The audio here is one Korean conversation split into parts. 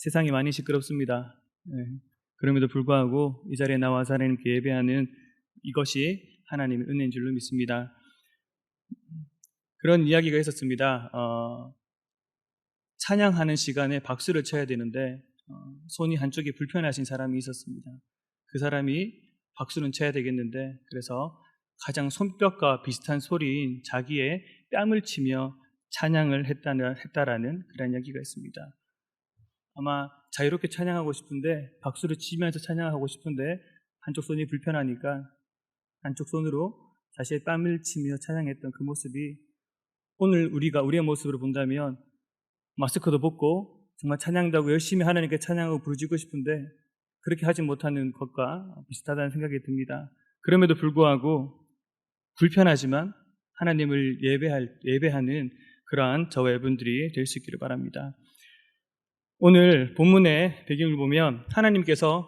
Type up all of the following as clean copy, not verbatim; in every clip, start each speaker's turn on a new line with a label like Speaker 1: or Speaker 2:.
Speaker 1: 세상이 많이 시끄럽습니다. 그럼에도 불구하고 이 자리에 나와서 하나님께 예배하는 이것이 하나님의 은혜인 줄로 믿습니다. 그런 이야기가 있었습니다. 찬양하는 시간에 박수를 쳐야 되는데 손이 한쪽이 불편하신 사람이 있었습니다. 그 사람이 박수는 쳐야 되겠는데 그래서 가장 손뼉과 비슷한 소리인 자기의 뺨을 치며 찬양을 했다라는 그런 이야기가 있습니다. 아마 자유롭게 찬양하고 싶은데 박수를 치면서 찬양하고 싶은데 한쪽 손이 불편하니까 한쪽 손으로 자신의 뺨을 치며 찬양했던 그 모습이 오늘 우리의 모습으로 본다면 마스크도 벗고 정말 찬양도 하고 열심히 하나님께 찬양하고 부르짖고 싶은데 그렇게 하지 못하는 것과 비슷하다는 생각이 듭니다. 그럼에도 불구하고 불편하지만 하나님을 예배하는 그러한 저와 여러분들이 될 수 있기를 바랍니다. 오늘 본문의 배경을 보면 하나님께서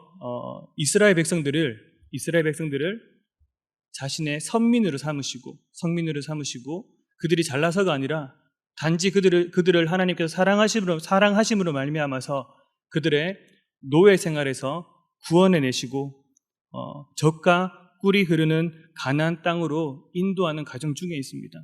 Speaker 1: 이스라엘 백성들을 자신의 성민으로 삼으시고 그들이 잘나서가 아니라 단지 그들을 하나님께서 사랑하심으로 말미암아서 그들의 노예 생활에서 구원해내시고 젖과 꿀이 흐르는 가나안 땅으로 인도하는 과정 중에 있습니다.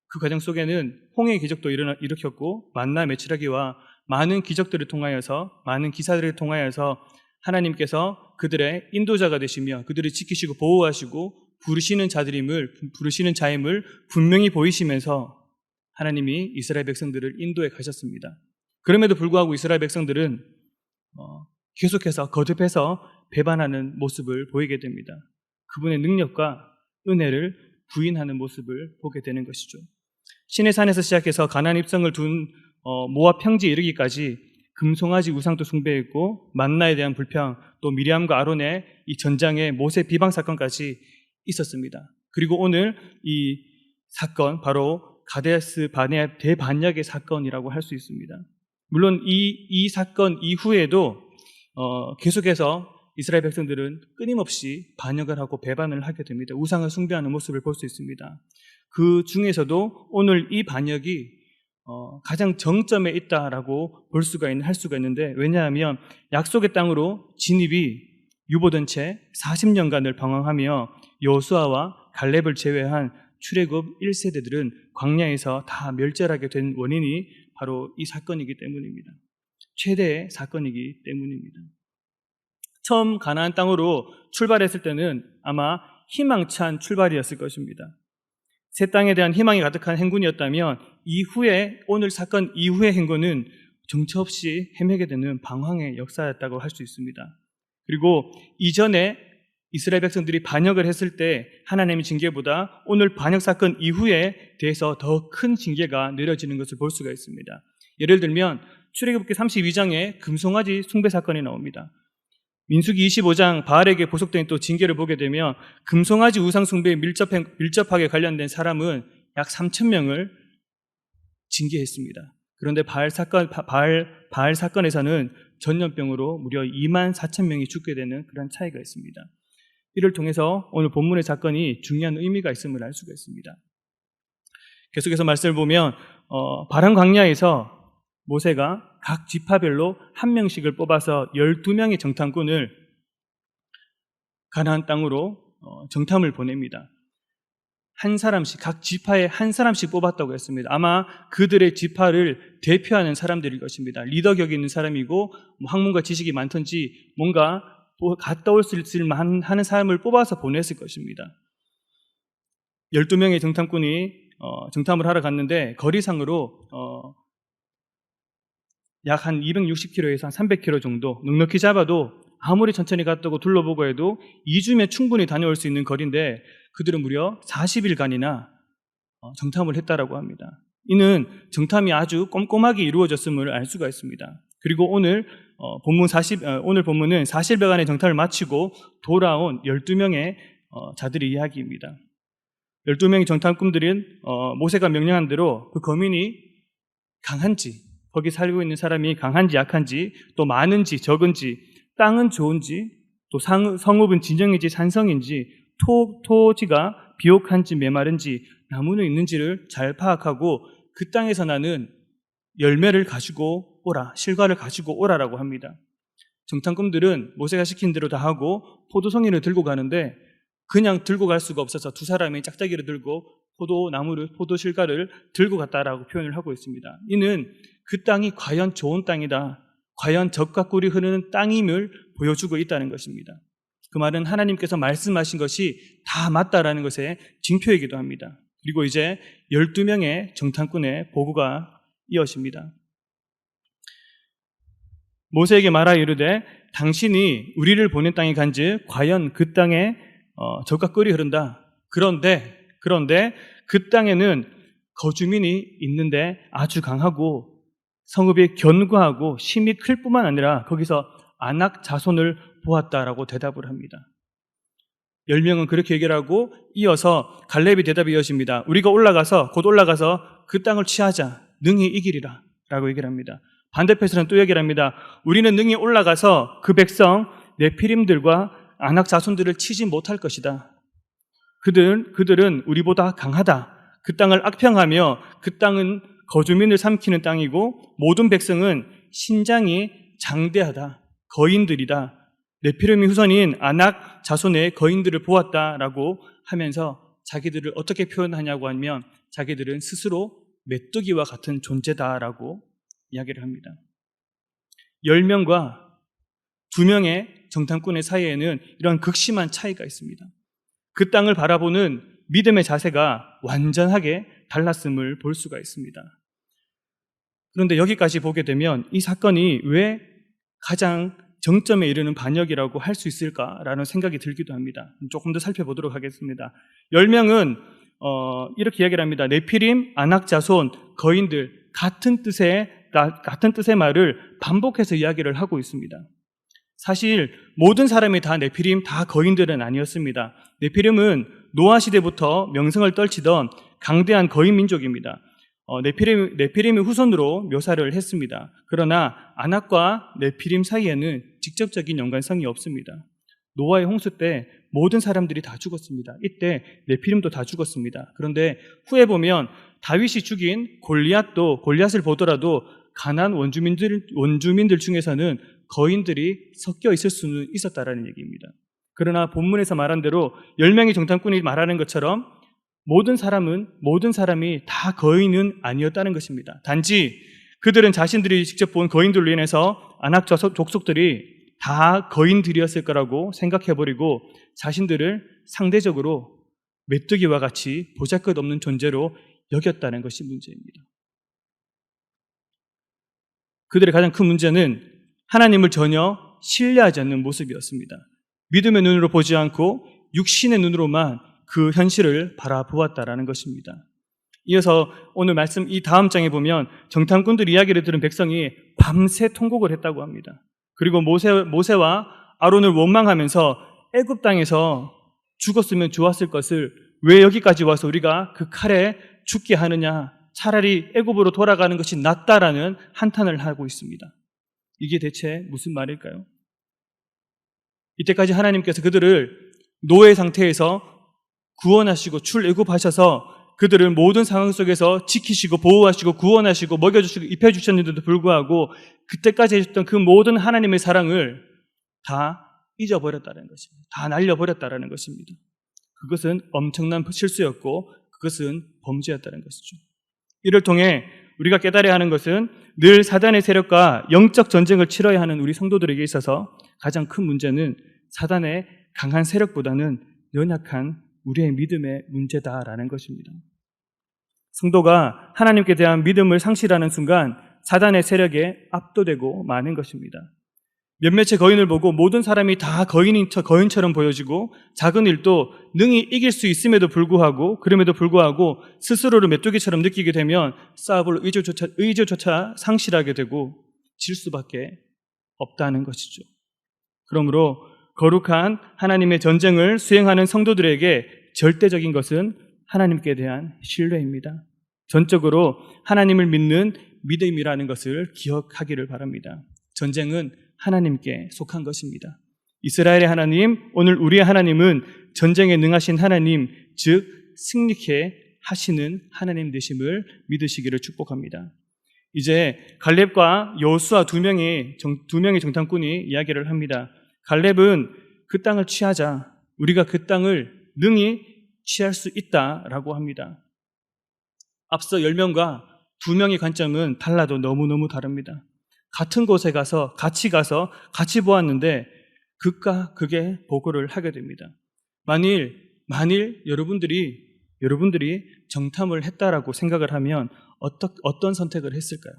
Speaker 1: 그 과정 속에는 홍해의 기적도 일으켰고 만나 메추라기와 많은 기적들을 통하여서 많은 기사들을 통하여서 하나님께서 그들의 인도자가 되시며 그들을 지키시고 보호하시고 부르시는 자임을 분명히 보이시면서 하나님이 이스라엘 백성들을 인도해 가셨습니다. 그럼에도 불구하고 이스라엘 백성들은 계속해서 거듭해서 배반하는 모습을 보이게 됩니다. 그분의 능력과 은혜를 부인하는 모습을 보게 되는 것이죠. 시내산에서 시작해서 가나안 입성을 둔 모압 평지에 이르기까지 금송아지 우상도 숭배했고 만나에 대한 불평, 또 미리암과 아론의 이 전장의 모세 비방 사건까지 있었습니다. 그리고 오늘 이 사건 바로 가데스 바네아 대반역의 사건이라고 할 수 있습니다. 물론 이 사건 이후에도 계속해서 이스라엘 백성들은 끊임없이 반역을 하고 배반을 하게 됩니다. 우상을 숭배하는 모습을 볼 수 있습니다. 그 중에서도 오늘 이 반역이 가장 정점에 있다라고 할 수가 있는데, 왜냐하면 약속의 땅으로 진입이 유보된 채 40년간을 방황하며 여호수아와 갈렙을 제외한 출애굽 1세대들은 광야에서 다 멸절하게 된 원인이 바로 이 사건이기 때문입니다. 최대의 사건이기 때문입니다. 처음 가나안 땅으로 출발했을 때는 아마 희망찬 출발이었을 것입니다. 새 땅에 대한 희망이 가득한 행군이었다면 오늘 사건 이후의 행군은 정처 없이 헤매게 되는 방황의 역사였다고 할 수 있습니다. 그리고 이전에 이스라엘 백성들이 반역을 했을 때 하나님의 징계보다 오늘 반역 사건 이후에 대해서 더 큰 징계가 내려지는 것을 볼 수가 있습니다. 예를 들면 출애굽기 32장에 금송아지 숭배 사건이 나옵니다. 민수기 25장 바알에게 보속된 또 징계를 보게 되면 금송아지 우상 숭배에 밀접하게 관련된 사람은 약 3,000명을 징계했습니다. 그런데 바알 사건에서는 전염병으로 무려 24,000명이 죽게 되는 그런 차이가 있습니다. 이를 통해서 오늘 본문의 사건이 중요한 의미가 있음을 알 수가 있습니다. 계속해서 말씀을 보면 바람 광야에서 모세가 각 지파별로 한 명씩을 뽑아서 12명의 정탐꾼을 가나안 땅으로 정탐을 보냅니다. 한 사람씩, 각 지파에 한 사람씩 뽑았다고 했습니다. 아마 그들의 지파를 대표하는 사람들일 것입니다. 리더격이 있는 사람이고 학문과 지식이 많던지 뭔가 갔다 올 수 있을 만한 사람을 뽑아서 보냈을 것입니다. 12명의 정탐꾼이 정탐을 하러 갔는데 거리상으로 약 한 260km에서 한 300km 정도 넉넉히 잡아도 아무리 천천히 갔다고 둘러보고 해도 2주면 충분히 다녀올 수 있는 거리인데 그들은 무려 40일간이나 정탐을 했다라고 합니다. 이는 정탐이 아주 꼼꼼하게 이루어졌음을 알 수가 있습니다. 그리고 오늘 본문은 40일간의 정탐을 마치고 돌아온 12명의 자들의 이야기입니다. 12명의 정탐꾼들은 모세가 명령한 대로 그 거민이 강한지, 거기 살고 있는 사람이 강한지 약한지, 또 많은지 적은지, 땅은 좋은지, 또 성읍은 진정인지 산성인지, 토지가 비옥한지 메마른지, 나무는 있는지를 잘 파악하고 그 땅에서 나는 열매를 가지고 오라, 실과를 가지고 오라라고 합니다. 정탐꾼들은 모세가 시킨 대로 다 하고 포도송이를 들고 가는데 그냥 들고 갈 수가 없어서 두 사람이 짝짝이를 들고 포도 실과를 들고 갔다라고 표현을 하고 있습니다. 이는 그 땅이 과연 좋은 땅이다, 과연 젖과 꿀이 흐르는 땅임을 보여주고 있다는 것입니다. 그 말은 하나님께서 말씀하신 것이 다 맞다라는 것의 징표이기도 합니다. 그리고 이제 12명의 정탐꾼의 보고가 이어집니다. 모세에게 말하여 이르되 당신이 우리를 보낸 땅에 간즉 과연 그 땅에 젖과 꿀이 흐른다. 그런데 그 땅에는 거주민이 있는데 아주 강하고 성읍이 견고하고 심이 클 뿐만 아니라 거기서 아낙 자손을 보았다라고 대답을 합니다. 10명은 그렇게 얘기를 하고 이어서 갈렙이 대답이 이어집니다. 우리가 곧 올라가서 그 땅을 취하자. 능히 이기리라 라고 얘기를 합니다. 반대편에서는 또 얘기를 합니다. 우리는 능히 올라가서 그 백성 네피림들과 아낙 자손들을 치지 못할 것이다. 그들은 우리보다 강하다. 그 땅을 악평하며 그 땅은 거주민을 삼키는 땅이고 모든 백성은 신장이 장대하다. 거인들이다. 네피림의 후손인 아낙 자손의 거인들을 보았다라고 하면서 자기들을 어떻게 표현하냐고 하면 자기들은 스스로 메뚜기와 같은 존재다라고 이야기를 합니다. 10명과 2명의 정탐꾼의 사이에는 이런 극심한 차이가 있습니다. 그 땅을 바라보는 믿음의 자세가 완전하게 달랐음을 볼 수가 있습니다. 그런데 여기까지 보게 되면 이 사건이 왜 가장 정점에 이르는 반역이라고 할 수 있을까라는 생각이 들기도 합니다. 조금 더 살펴보도록 하겠습니다. 10명은 이렇게 이야기를 합니다. 네피림, 아낙 자손, 거인들 같은 뜻의 말을 반복해서 이야기를 하고 있습니다. 사실 모든 사람이 다 네피림, 다 거인들은 아니었습니다. 네피림은 노아 시대부터 명성을 떨치던 강대한 거인 민족입니다. 네피림의 후손으로 묘사를 했습니다. 그러나 아낙과 네피림 사이에는 직접적인 연관성이 없습니다. 노아의 홍수 때 모든 사람들이 다 죽었습니다. 이때 네피림도 다 죽었습니다. 그런데 후에 보면 다윗이 죽인 골리앗을 보더라도 가나안 원주민들 중에서는 거인들이 섞여 있을 수는 있었다라는 얘기입니다. 그러나 본문에서 말한 대로 10명의 정탐꾼이 말하는 것처럼 모든 사람이 다 거인은 아니었다는 것입니다. 단지 그들은 자신들이 직접 본 거인들로 인해서 아낙 족속들이 다 거인들이었을 거라고 생각해버리고 자신들을 상대적으로 메뚜기와 같이 보잘것없는 존재로 여겼다는 것이 문제입니다. 그들의 가장 큰 문제는 하나님을 전혀 신뢰하지 않는 모습이었습니다. 믿음의 눈으로 보지 않고 육신의 눈으로만 그 현실을 바라보았다라는 것입니다. 이어서 오늘 말씀 이 다음 장에 보면 정탐꾼들 이야기를 들은 백성이 밤새 통곡을 했다고 합니다. 그리고 모세와 아론을 원망하면서 애굽 땅에서 죽었으면 좋았을 것을 왜 여기까지 와서 우리가 그 칼에 죽게 하느냐, 차라리 애굽으로 돌아가는 것이 낫다라는 한탄을 하고 있습니다. 이게 대체 무슨 말일까요? 이때까지 하나님께서 그들을 노예 상태에서 구원하시고 출애굽하셔서 그들을 모든 상황 속에서 지키시고 보호하시고 구원하시고 먹여주시고 입혀주셨는데도 불구하고 그때까지 해주셨던 그 모든 하나님의 사랑을 다 잊어버렸다는 것입니다. 다 날려버렸다는 것입니다. 그것은 엄청난 실수였고 그것은 범죄였다는 것이죠. 이를 통해 우리가 깨달아야 하는 것은 늘 사단의 세력과 영적 전쟁을 치러야 하는 우리 성도들에게 있어서 가장 큰 문제는 사단의 강한 세력보다는 연약한 우리의 믿음의 문제다라는 것입니다. 성도가 하나님께 대한 믿음을 상실하는 순간 사단의 세력에 압도되고 마는 것입니다. 몇몇의 거인을 보고 모든 사람이 다 거인처럼 보여지고 작은 일도 능히 이길 수 있음에도 불구하고 스스로를 메뚜기처럼 느끼게 되면 싸워볼 의지조차 상실하게 되고 질 수밖에 없다는 것이죠. 그러므로 거룩한 하나님의 전쟁을 수행하는 성도들에게 절대적인 것은 하나님께 대한 신뢰입니다. 전적으로 하나님을 믿는 믿음이라는 것을 기억하기를 바랍니다. 전쟁은 하나님께 속한 것입니다. 이스라엘의 하나님, 오늘 우리의 하나님은 전쟁에 능하신 하나님, 즉 승리케 하시는 하나님 되심을 믿으시기를 축복합니다. 이제 갈렙과 여호수아 두 명의 정탐꾼이 이야기를 합니다. 갈렙은 그 땅을 취하자. 우리가 그 땅을 능히 취할 수 있다라고 합니다. 앞서 10명과 2명의 관점은 달라도 너무너무 다릅니다. 같은 곳에 같이 가서 같이 보았는데 극과 극의 보고를 하게 됩니다. 만일 여러분들이 정탐을 했다라고 생각을 하면 어떤 선택을 했을까요?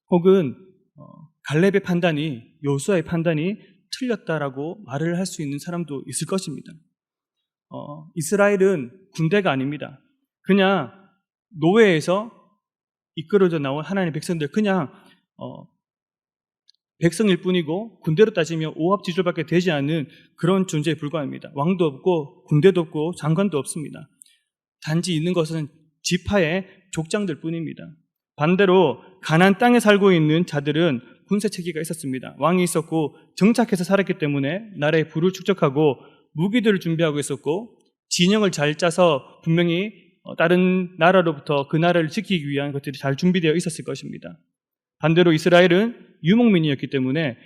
Speaker 1: 혹은 갈렙의 판단이, 여호수아의 판단이 틀렸다라고 말을 할 수 있는 사람도 있을 것입니다. 이스라엘은 군대가 아닙니다. 그냥 노예에서 이끌어져 나온 하나님의 백성들, 그냥 백성일 뿐이고 군대로 따지면 오합지졸밖에 되지 않는 그런 존재에 불과합니다. 왕도 없고 군대도 없고 장관도 없습니다. 단지 있는 것은 지파의 족장들 뿐입니다. 반대로 가나안 땅에 살고 있는 자들은 군사체계가 있었습니다. 왕이 있었고 정착해서 살았기 때문에 나라의 부를 축적하고 무기들을 준비하고 있었고 진영을 잘 짜서 분명히 다른 나라로부터 그 나라를 지키기 위한 것들이 잘 준비되어 있었을 것입니다. 반대로 이스라엘은 유목민이었기 때문에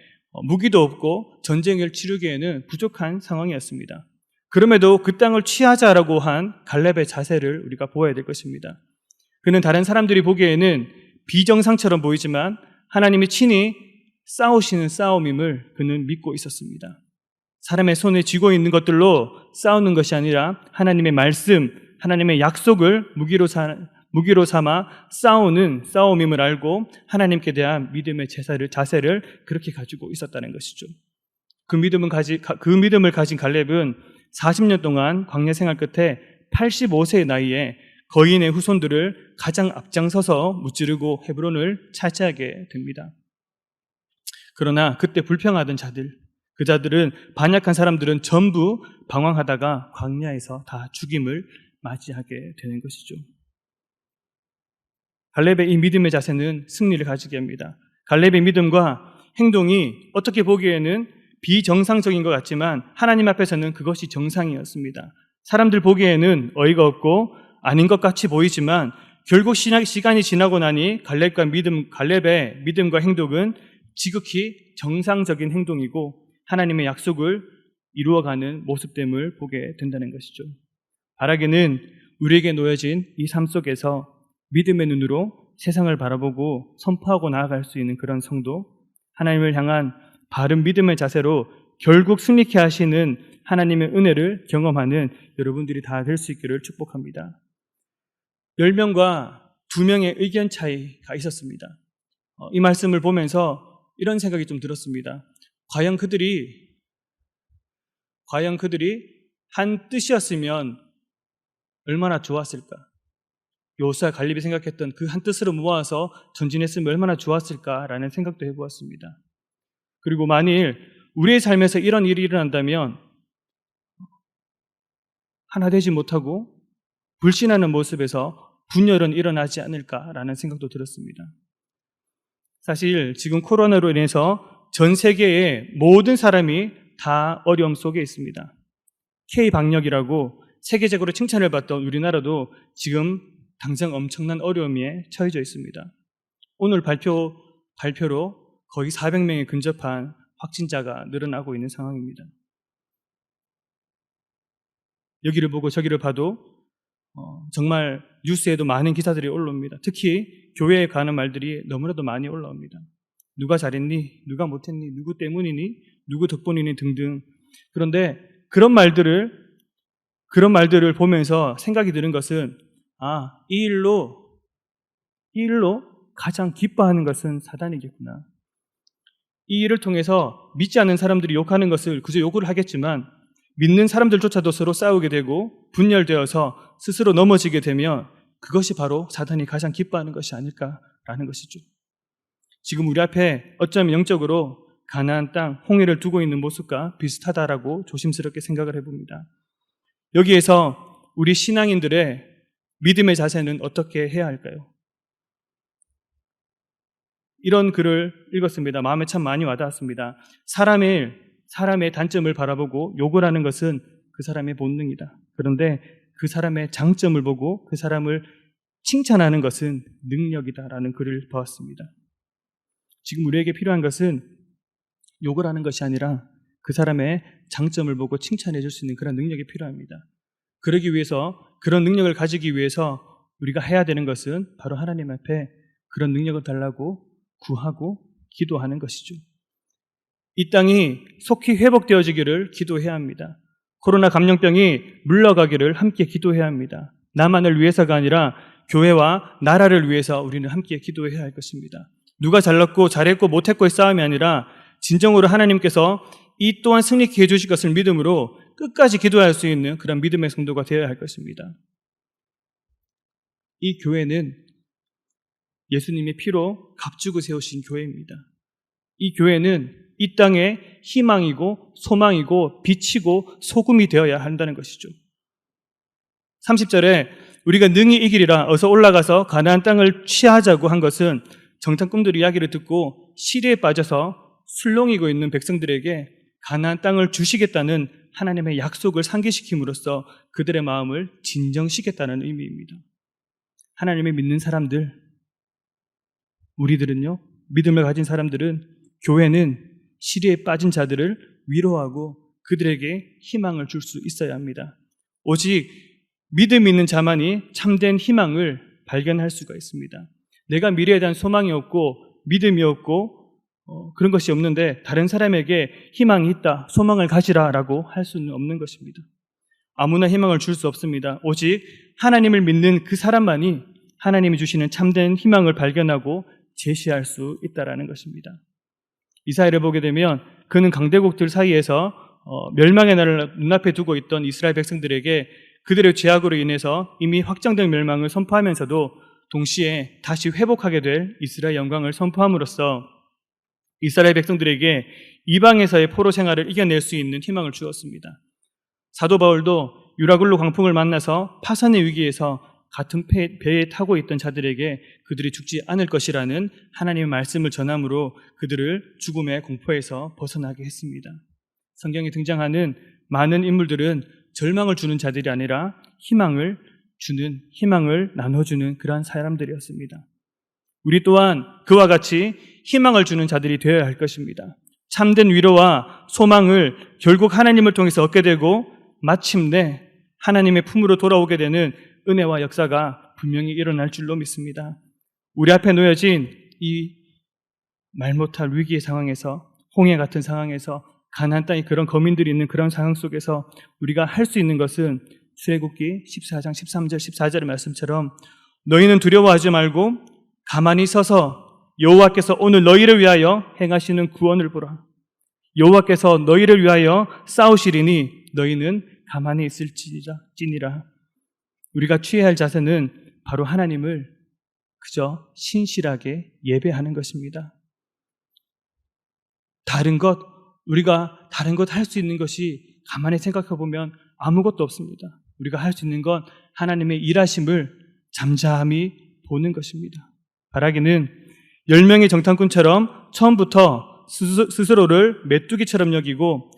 Speaker 1: 무기도 없고 전쟁을 치르기에는 부족한 상황이었습니다. 그럼에도 그 땅을 취하자라고 한 갈렙의 자세를 우리가 보아야 될 것입니다. 그는 다른 사람들이 보기에는 비정상처럼 보이지만 하나님이 친히 싸우시는 싸움임을 그는 믿고 있었습니다. 사람의 손에 쥐고 있는 것들로 싸우는 것이 아니라 하나님의 말씀, 하나님의 약속을 무기로 삼아 싸우는 싸움임을 알고 하나님께 대한 믿음의 자세를 그렇게 가지고 있었다는 것이죠. 그 믿음을 가진 갈렙은 40년 동안 광야 생활 끝에 85세의 나이에 거인의 후손들을 가장 앞장서서 무찌르고 헤브론을 차지하게 됩니다. 그러나 그때 불평하던 그 자들은 반역한 사람들은 전부 방황하다가 광야에서 다 죽임을 맞이하게 되는 것이죠. 갈렙의 이 믿음의 자세는 승리를 가지게 합니다. 갈렙의 믿음과 행동이 어떻게 보기에는 비정상적인 것 같지만 하나님 앞에서는 그것이 정상이었습니다. 사람들 보기에는 어이가 없고 아닌 것 같이 보이지만 결국 시간이 지나고 나니 갈렙의 믿음과 행동은 지극히 정상적인 행동이고 하나님의 약속을 이루어가는 모습됨을 보게 된다는 것이죠. 바라기는 우리에게 놓여진 이 삶 속에서 믿음의 눈으로 세상을 바라보고 선포하고 나아갈 수 있는 그런 성도, 하나님을 향한 바른 믿음의 자세로 결국 승리케 하시는 하나님의 은혜를 경험하는 여러분들이 다 될 수 있기를 축복합니다. 10명과 2명의 의견 차이가 있었습니다. 이 말씀을 보면서 이런 생각이 좀 들었습니다. 과연 그들이 한 뜻이었으면 얼마나 좋았을까? 여호수아 갈렙이 생각했던 그 한 뜻으로 모아서 전진했으면 얼마나 좋았을까라는 생각도 해보았습니다. 그리고 만일 우리의 삶에서 이런 일이 일어난다면 하나 되지 못하고 불신하는 모습에서 분열은 일어나지 않을까라는 생각도 들었습니다. 사실 지금 코로나로 인해서 전 세계의 모든 사람이 다 어려움 속에 있습니다. K-방역이라고 세계적으로 칭찬을 받던 우리나라도 지금 당장 엄청난 어려움에 처해져 있습니다. 오늘 발표로 거의 400명에 근접한 확진자가 늘어나고 있는 상황입니다. 여기를 보고 저기를 봐도 정말 뉴스에도 많은 기사들이 올라옵니다. 특히 교회에 가는 말들이 너무나도 많이 올라옵니다. 누가 잘했니? 누가 못했니? 누구 때문이니? 누구 덕분이니? 등등. 그런데 그런 말들을 보면서 생각이 드는 것은 이 일로 가장 기뻐하는 것은 사단이겠구나. 이 일을 통해서 믿지 않는 사람들이 욕하는 것을 그저 욕을 하겠지만 믿는 사람들조차도 서로 싸우게 되고 분열되어서 스스로 넘어지게 되면 그것이 바로 사단이 가장 기뻐하는 것이 아닐까라는 것이죠. 지금 우리 앞에 어쩌면 영적으로 가나안 땅 홍해를 두고 있는 모습과 비슷하다라고 조심스럽게 생각을 해봅니다. 여기에서 우리 신앙인들의 믿음의 자세는 어떻게 해야 할까요? 이런 글을 읽었습니다. 마음에 참 많이 와닿았습니다. 사람의 단점을 바라보고 욕을 하는 것은 그 사람의 본능이다. 그런데 그 사람의 장점을 보고 그 사람을 칭찬하는 것은 능력이다라는 글을 보았습니다. 지금 우리에게 필요한 것은 욕을 하는 것이 아니라 그 사람의 장점을 보고 칭찬해 줄 수 있는 그런 능력이 필요합니다. 그러기 위해서, 그런 능력을 가지기 위해서 우리가 해야 되는 것은 바로 하나님 앞에 그런 능력을 달라고 구하고 기도하는 것이죠. 이 땅이 속히 회복되어지기를 기도해야 합니다. 코로나 감염병이 물러가기를 함께 기도해야 합니다. 나만을 위해서가 아니라 교회와 나라를 위해서 우리는 함께 기도해야 할 것입니다. 누가 잘났고 잘했고 못했고의 싸움이 아니라 진정으로 하나님께서 이 또한 승리케 해주실 것을 믿음으로 끝까지 기도할 수 있는 그런 믿음의 성도가 되어야 할 것입니다. 이 교회는 예수님의 피로 값주고 세우신 교회입니다. 이 교회는 이 땅의 희망이고 소망이고 빛이고 소금이 되어야 한다는 것이죠. 30절에 우리가 능히 이기리라 어서 올라가서 가나안 땅을 취하자고 한 것은 정탐꾼들 이야기를 듣고 시리에 빠져서 술렁이고 있는 백성들에게 가나안 땅을 주시겠다는 하나님의 약속을 상기시킴으로써 그들의 마음을 진정시켰다는 의미입니다. 하나님을 믿는 사람들, 우리들은요, 믿음을 가진 사람들은, 교회는 시리에 빠진 자들을 위로하고 그들에게 희망을 줄 수 있어야 합니다. 오직 믿음 있는 자만이 참된 희망을 발견할 수가 있습니다. 내가 미래에 대한 소망이 없고 믿음이 없고 그런 것이 없는데 다른 사람에게 희망이 있다, 소망을 가지라라고 할 수는 없는 것입니다. 아무나 희망을 줄 수 없습니다. 오직 하나님을 믿는 그 사람만이 하나님이 주시는 참된 희망을 발견하고 제시할 수 있다라는 것입니다. 이사야를 보게 되면 그는 강대국들 사이에서 멸망의 날을 눈앞에 두고 있던 이스라엘 백성들에게 그들의 죄악으로 인해서 이미 확정된 멸망을 선포하면서도 동시에 다시 회복하게 될 이스라엘 영광을 선포함으로써 이스라엘 백성들에게 이방에서의 포로 생활을 이겨낼 수 있는 희망을 주었습니다. 사도 바울도 유라굴로 광풍을 만나서 파산의 위기에서 같은 배에 타고 있던 자들에게 그들이 죽지 않을 것이라는 하나님의 말씀을 전함으로 그들을 죽음의 공포에서 벗어나게 했습니다. 성경에 등장하는 많은 인물들은 절망을 주는 자들이 아니라 희망을 나눠주는 그러한 사람들이었습니다. 우리 또한 그와 같이 희망을 주는 자들이 되어야 할 것입니다. 참된 위로와 소망을 결국 하나님을 통해서 얻게 되고 마침내 하나님의 품으로 돌아오게 되는 은혜와 역사가 분명히 일어날 줄로 믿습니다. 우리 앞에 놓여진 이 말 못할 위기의 상황에서, 홍해 같은 상황에서, 가나안 땅에 그런 거민들이 있는 그런 상황 속에서 우리가 할 수 있는 것은 출애굽기 14장 13절 14절의 말씀처럼 너희는 두려워하지 말고 가만히 서서 여호와께서 오늘 너희를 위하여 행하시는 구원을 보라. 여호와께서 너희를 위하여 싸우시리니 너희는 가만히 있을지니라. 우리가 취해야 할 자세는 바로 하나님을 그저 신실하게 예배하는 것입니다. 우리가 다른 것 할 수 있는 것이 가만히 생각해 보면 아무것도 없습니다. 우리가 할 수 있는 건 하나님의 일하심을 잠잠히 보는 것입니다. 바라기는 10명의 정탐꾼처럼 처음부터 스스로를 메뚜기처럼 여기고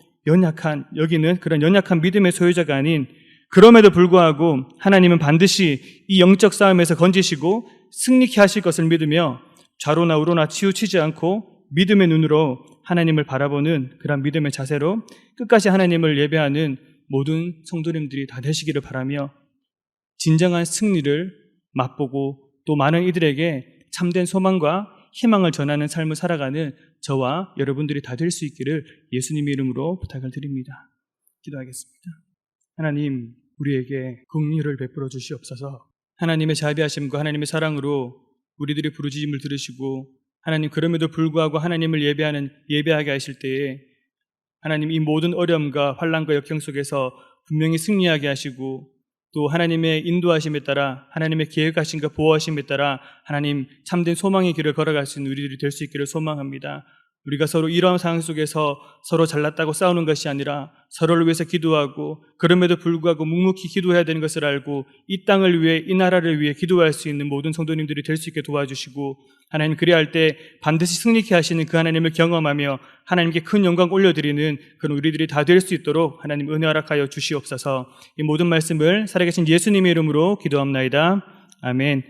Speaker 1: 여기는 그런 연약한 믿음의 소유자가 아닌, 그럼에도 불구하고 하나님은 반드시 이 영적 싸움에서 건지시고 승리케 하실 것을 믿으며 좌로나 우로나 치우치지 않고 믿음의 눈으로 하나님을 바라보는 그런 믿음의 자세로 끝까지 하나님을 예배하는 모든 성도님들이 다 되시기를 바라며 진정한 승리를 맛보고 또 많은 이들에게 참된 소망과 희망을 전하는 삶을 살아가는 저와 여러분들이 다 될 수 있기를 예수님의 이름으로 부탁을 드립니다. 기도하겠습니다. 하나님, 우리에게 긍휼을 베풀어 주시옵소서. 하나님의 자비하심과 하나님의 사랑으로 우리들의 부르짖음을 들으시고 하나님, 그럼에도 불구하고 하나님을 예배하게 하실 때에 하나님, 이 모든 어려움과 환난과 역경 속에서 분명히 승리하게 하시고 또 하나님의 인도하심에 따라, 하나님의 계획하심과 보호하심에 따라 하나님 참된 소망의 길을 걸어갈 수 있는 우리들이 될 수 있기를 소망합니다. 우리가 서로 이러한 상황 속에서 서로 잘났다고 싸우는 것이 아니라 서로를 위해서 기도하고 그럼에도 불구하고 묵묵히 기도해야 되는 것을 알고 이 땅을 위해, 이 나라를 위해 기도할 수 있는 모든 성도님들이 될 수 있게 도와주시고 하나님, 그래야 할 때 반드시 승리케 하시는 그 하나님을 경험하며 하나님께 큰 영광 올려드리는 그런 우리들이 다 될 수 있도록 하나님 은혜 허락하여 주시옵소서. 이 모든 말씀을 살아계신 예수님의 이름으로 기도합나이다. 아멘.